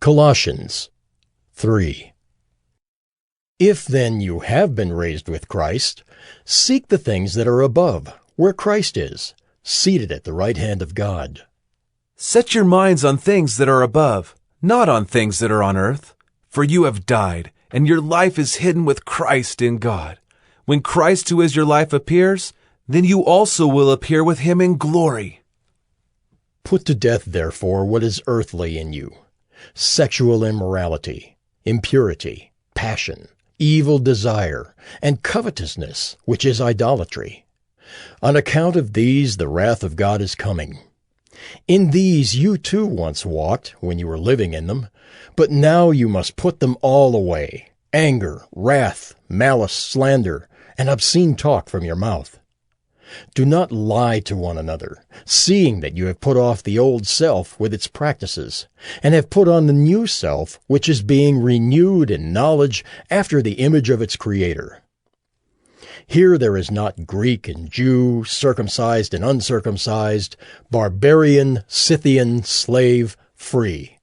Colossians 3. If then you have been raised with Christ, seek the things that are above, where Christ is, seated at the right hand of God. Set your minds on things that are above, not on things that are on earth. For you have died, and your life is hidden with Christ in God. When Christ, who is your life, appears, then you also will appear with him in glory. Put to death, therefore, what is earthly in you: sexual immorality, impurity, passion, evil desire, and covetousness, which is idolatry. On account of these the wrath of God is coming. In these you too once walked when you were living in them, but now you must put them all away: anger, wrath, malice, slander, and obscene talk from your mouth. Do not lie to one another, seeing that you have put off the old self with its practices, and have put on the new self, which is being renewed in knowledge after the image of its Creator. Here there is not Greek and Jew, circumcised and uncircumcised, barbarian, Scythian, slave, free.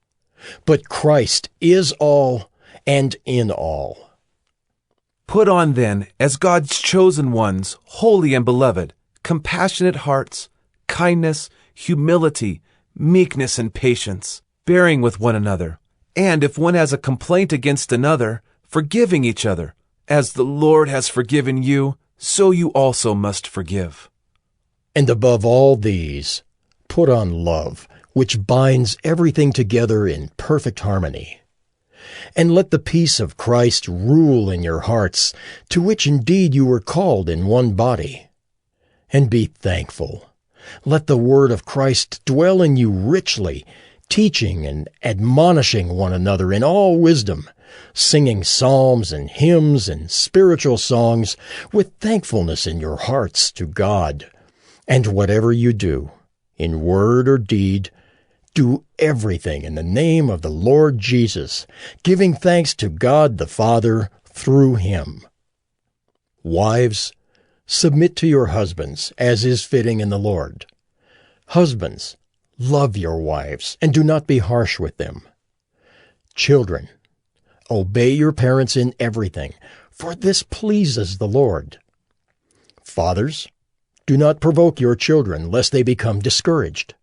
But Christ is all and in all. Put on then, as God's chosen ones, holy and beloved, compassionate hearts, kindness, humility, meekness, and patience, bearing with one another, and if one has a complaint against another, forgiving each other. As the Lord has forgiven you, so you also must forgive. And above all these, put on love, which binds everything together in perfect harmony. And let the peace of Christ rule in your hearts, to which indeed you were called in one body. And be thankful. Let the word of Christ dwell in you richly, teaching and admonishing one another in all wisdom, singing psalms and hymns and spiritual songs with thankfulness in your hearts to God. And whatever you do, in word or deed, do everything in the name of the Lord Jesus, giving thanks to God the Father through him. Wives, submit to your husbands, as is fitting in the Lord. Husbands, love your wives, and do not be harsh with them. Children, obey your parents in everything, for this pleases the Lord. Fathers, do not provoke your children, lest they become discouraged.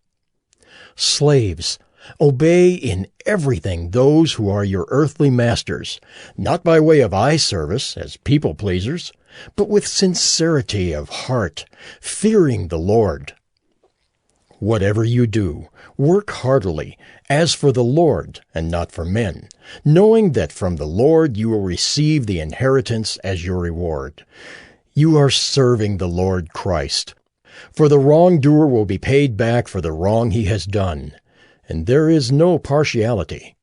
Slaves, obey in everything those who are your earthly masters, not by way of eye service as people-pleasers, but with sincerity of heart, fearing the Lord. Whatever you do, work heartily, as for the Lord and not for men, knowing that from the Lord you will receive the inheritance as your reward. You are serving the Lord Christ. For the wrongdoer will be paid back for the wrong he has done, and there is no partiality.